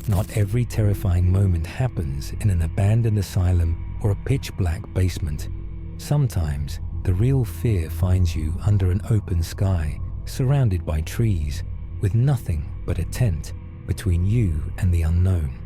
Not every terrifying moment happens in an abandoned asylum or a pitch-black basement. Sometimes, the real fear finds you under an open sky, surrounded by trees, with nothing but a tent between you and the unknown.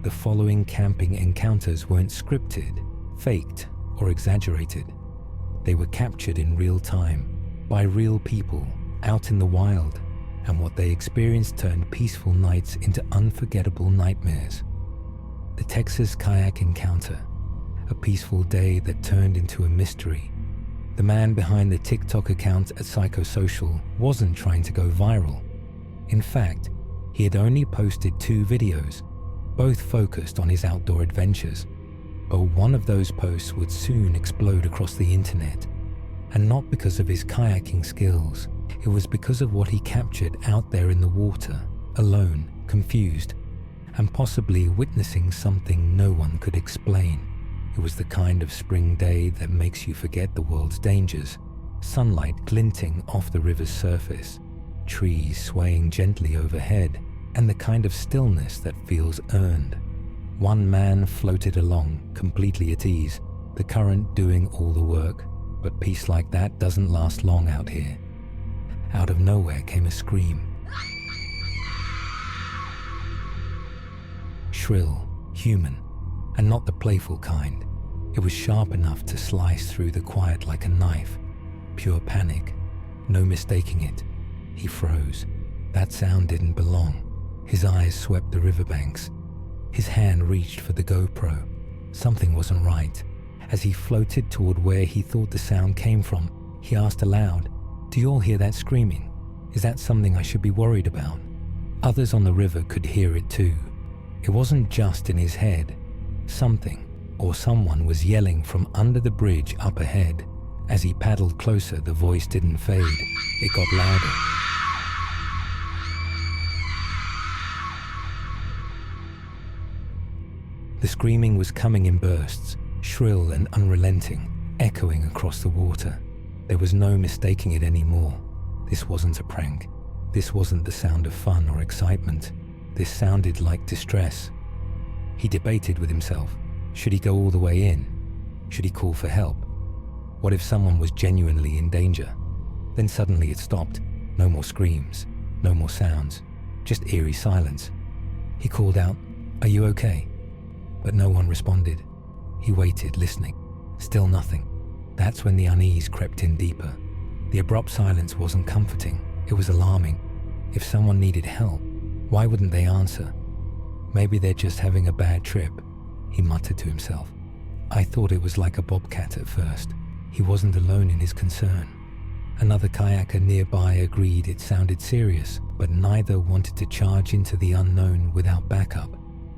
The following camping encounters weren't scripted, faked, or exaggerated. They were captured in real time, by real people, out in the wild, and what they experienced turned peaceful nights into unforgettable nightmares. The Texas kayak encounter, a peaceful day that turned into a mystery. The man behind the TikTok account at Psychosocial wasn't trying to go viral. In fact, he had only posted 2 videos, both focused on his outdoor adventures. But one of those posts would soon explode across the internet. And not because of his kayaking skills, it was because of what he captured out there in the water, alone, confused, and possibly witnessing something no one could explain. It was the kind of spring day that makes you forget the world's dangers. Sunlight glinting off the river's surface, trees swaying gently overhead, and the kind of stillness that feels earned. One man floated along, completely at ease, the current doing all the work. But peace like that doesn't last long out here. Out of nowhere came a scream. Shrill, human, and not the playful kind. It was sharp enough to slice through the quiet like a knife. Pure panic, no mistaking it. He froze. That sound didn't belong. His eyes swept the riverbanks. His hand reached for the GoPro. Something wasn't right. As he floated toward where he thought the sound came from, he asked aloud, "Do you all hear that screaming? Is that something I should be worried about?" Others on the river could hear it too. It wasn't just in his head. Something or someone was yelling from under the bridge up ahead. As he paddled closer, the voice didn't fade. It got louder. The screaming was coming in bursts, shrill and unrelenting, echoing across the water. There was no mistaking it anymore. This wasn't a prank. This wasn't the sound of fun or excitement. This sounded like distress. He debated with himself. Should he go all the way in? Should he call for help? What if someone was genuinely in danger? Then suddenly it stopped. No more screams, no more sounds, just eerie silence. He called out, "Are you okay?" But no one responded. He waited, listening. Still nothing. That's when the unease crept in deeper. The abrupt silence wasn't comforting. It was alarming. If someone needed help, why wouldn't they answer? Maybe they're just having a bad trip, he muttered to himself. I thought it was like a bobcat at first. He wasn't alone in his concern. Another kayaker nearby agreed it sounded serious, but neither wanted to charge into the unknown without backup.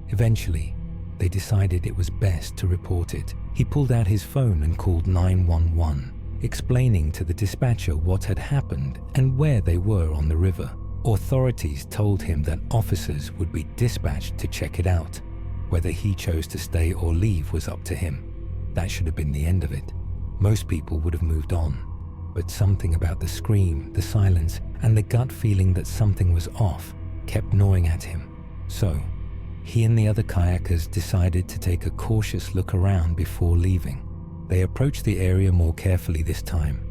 Eventually, they decided it was best to report it. He pulled out his phone and called 911, explaining to the dispatcher what had happened and where they were on the river. Authorities told him that officers would be dispatched to check it out. Whether he chose to stay or leave was up to him. That should have been the end of it. Most people would have moved on. But something about the scream, the silence, and the gut feeling that something was off kept gnawing at him. So, he and the other kayakers decided to take a cautious look around before leaving. They approached the area more carefully this time.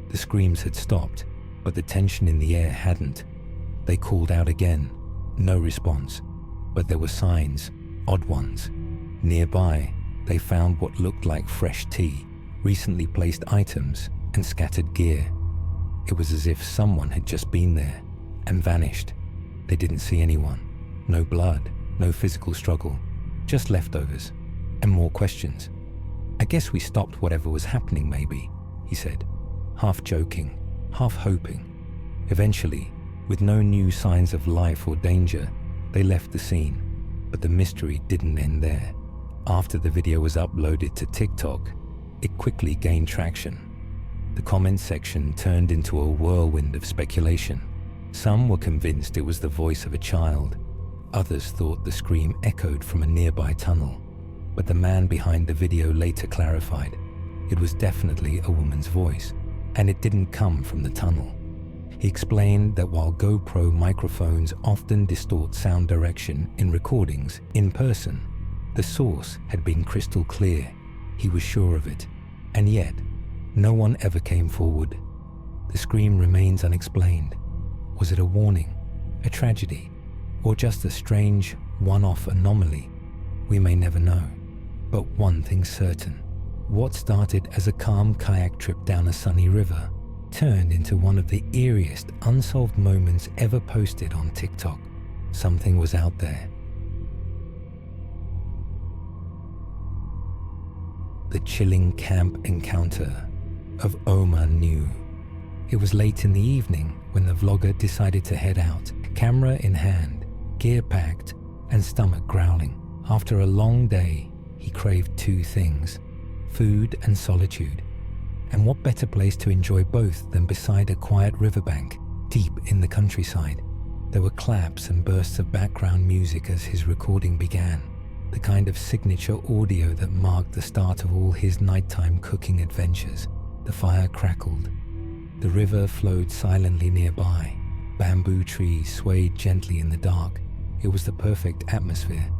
The screams had stopped, but the tension in the air hadn't. They called out again. No response. But there were signs, odd ones. Nearby, they found what looked like fresh tea, recently placed items, and scattered gear. It was as if someone had just been there and vanished. They didn't see anyone. No blood. No physical struggle, just leftovers, and more questions. I guess we stopped whatever was happening maybe, he said, half joking, half hoping. Eventually, with no new signs of life or danger, they left the scene, but the mystery didn't end there. After the video was uploaded to TikTok, it quickly gained traction. The comments section turned into a whirlwind of speculation. Some were convinced it was the voice of a child. Others thought the scream echoed from a nearby tunnel, but the man behind the video later clarified it was definitely a woman's voice, and it didn't come from the tunnel. He explained that while GoPro microphones often distort sound direction in recordings in person, the source had been crystal clear. He was sure of it, and yet no one ever came forward. The scream remains unexplained. Was it a warning, a tragedy, or just a strange one-off anomaly? We may never know. But one thing's certain. What started as a calm kayak trip down a sunny river turned into one of the eeriest unsolved moments ever posted on TikTok. Something was out there. The chilling camp encounter of Omar knew. It was late in the evening when the vlogger decided to head out, camera in hand, gear packed, and stomach growling. After a long day, he craved two things: food and solitude. And what better place to enjoy both than beside a quiet riverbank, deep in the countryside? There were claps and bursts of background music as his recording began, the kind of signature audio that marked the start of all his nighttime cooking adventures. The fire crackled. The river flowed silently nearby. Bamboo trees swayed gently in the dark. It was the perfect atmosphere.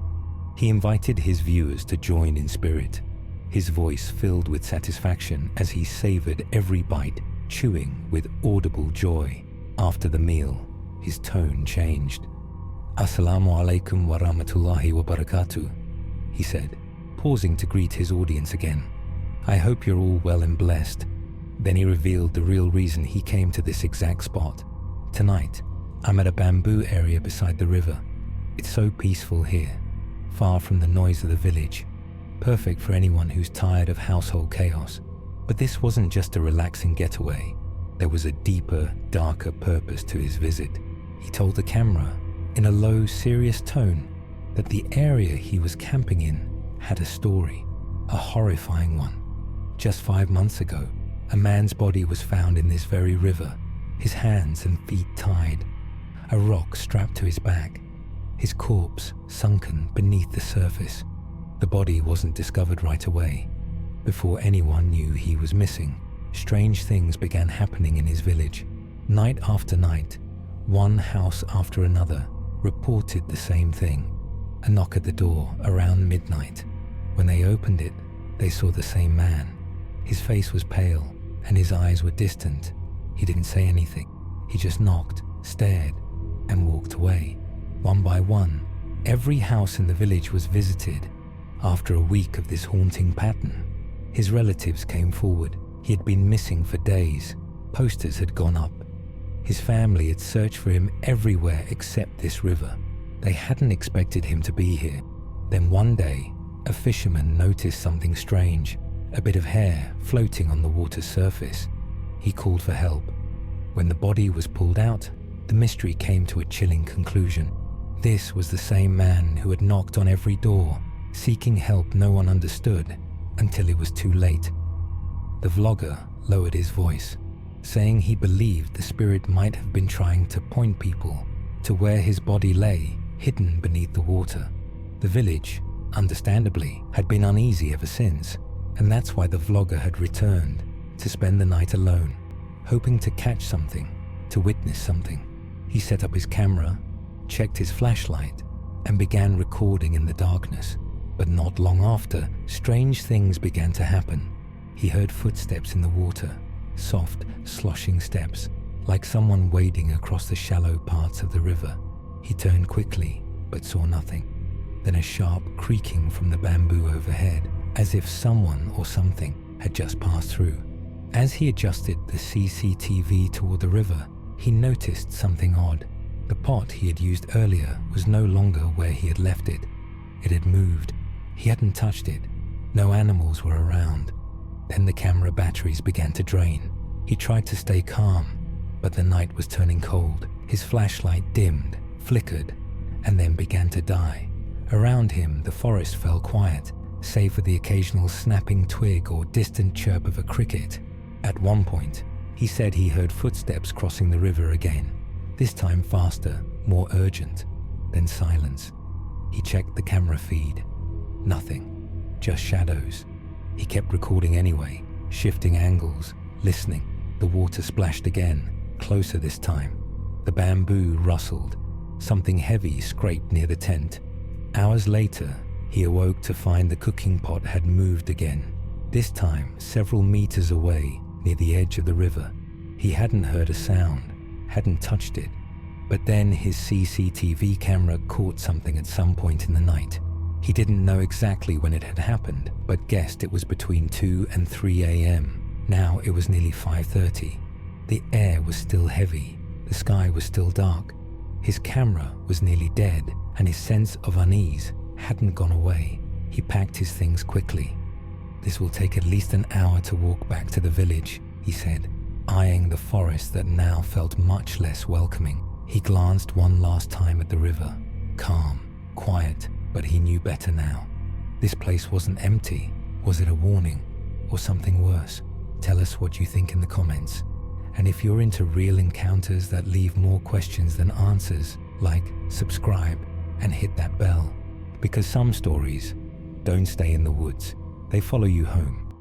He invited his viewers to join in spirit, his voice filled with satisfaction as he savored every bite, chewing with audible joy. After the meal, his tone changed. "Assalamu alaikum wa rahmatullahi wa barakatuh," he said, pausing to greet his audience again. "I hope you're all well and blessed." Then he revealed the real reason he came to this exact spot. "Tonight, I'm at a bamboo area beside the river. It's so peaceful here, far from the noise of the village. Perfect for anyone who's tired of household chaos." But this wasn't just a relaxing getaway. There was a deeper, darker purpose to his visit. He told the camera, in a low, serious tone, that the area he was camping in had a story, a horrifying one. Just 5 months ago, a man's body was found in this very river, his hands and feet tied, a rock strapped to his back, his corpse sunken beneath the surface. The body wasn't discovered right away. Before anyone knew he was missing, strange things began happening in his village. Night after night, one house after another reported the same thing. A knock at the door around midnight. When they opened it, they saw the same man. His face was pale and his eyes were distant. He didn't say anything. He just knocked, stared, and walked away. One by one, every house in the village was visited. After a week of this haunting pattern, his relatives came forward. He had been missing for days. Posters had gone up. His family had searched for him everywhere except this river. They hadn't expected him to be here. Then one day, a fisherman noticed something strange, a bit of hair floating on the water's surface. He called for help. When the body was pulled out, the mystery came to a chilling conclusion. This was the same man who had knocked on every door, seeking help no one understood, until it was too late. The vlogger lowered his voice, saying he believed the spirit might have been trying to point people to where his body lay, hidden beneath the water. The village, understandably, had been uneasy ever since, and that's why the vlogger had returned to spend the night alone, hoping to catch something, to witness something. He set up his camera, checked his flashlight, and began recording in the darkness. But not long after, strange things began to happen. He heard footsteps in the water, soft, sloshing steps, like someone wading across the shallow parts of the river. He turned quickly, but saw nothing. Then a sharp creaking from the bamboo overhead, as if someone or something had just passed through. As he adjusted the CCTV toward the river, he noticed something odd. The pot he had used earlier was no longer where he had left it. It had moved. He hadn't touched it. No animals were around. Then the camera batteries began to drain. He tried to stay calm, but the night was turning cold. His flashlight dimmed, flickered, and then began to die. Around him, the forest fell quiet, save for the occasional snapping twig or distant chirp of a cricket. At one point, he said he heard footsteps crossing the river again, this time faster, more urgent. Then silence. He checked the camera feed. Nothing, just shadows. He kept recording anyway, shifting angles, listening. The water splashed again, closer this time. The bamboo rustled. Something heavy scraped near the tent. Hours later, he awoke to find the cooking pot had moved again, this time several meters away near the edge of the river. He hadn't heard a sound, hadn't touched it, but then his CCTV camera caught something at some point in the night. He didn't know exactly when it had happened, but guessed it was between 2 and 3 a.m. Now it was nearly 5:30. The air was still heavy, the sky was still dark. His camera was nearly dead, and his sense of unease hadn't gone away. He packed his things quickly. "This will take at least an hour to walk back to the village," he said, eyeing the forest that now felt much less welcoming. He glanced one last time at the river. Calm, quiet, but he knew better now. This place wasn't empty. Was it a warning? Or something worse? Tell us what you think in the comments. And if you're into real encounters that leave more questions than answers, like, subscribe, and hit that bell. Because some stories don't stay in the woods. They follow you home.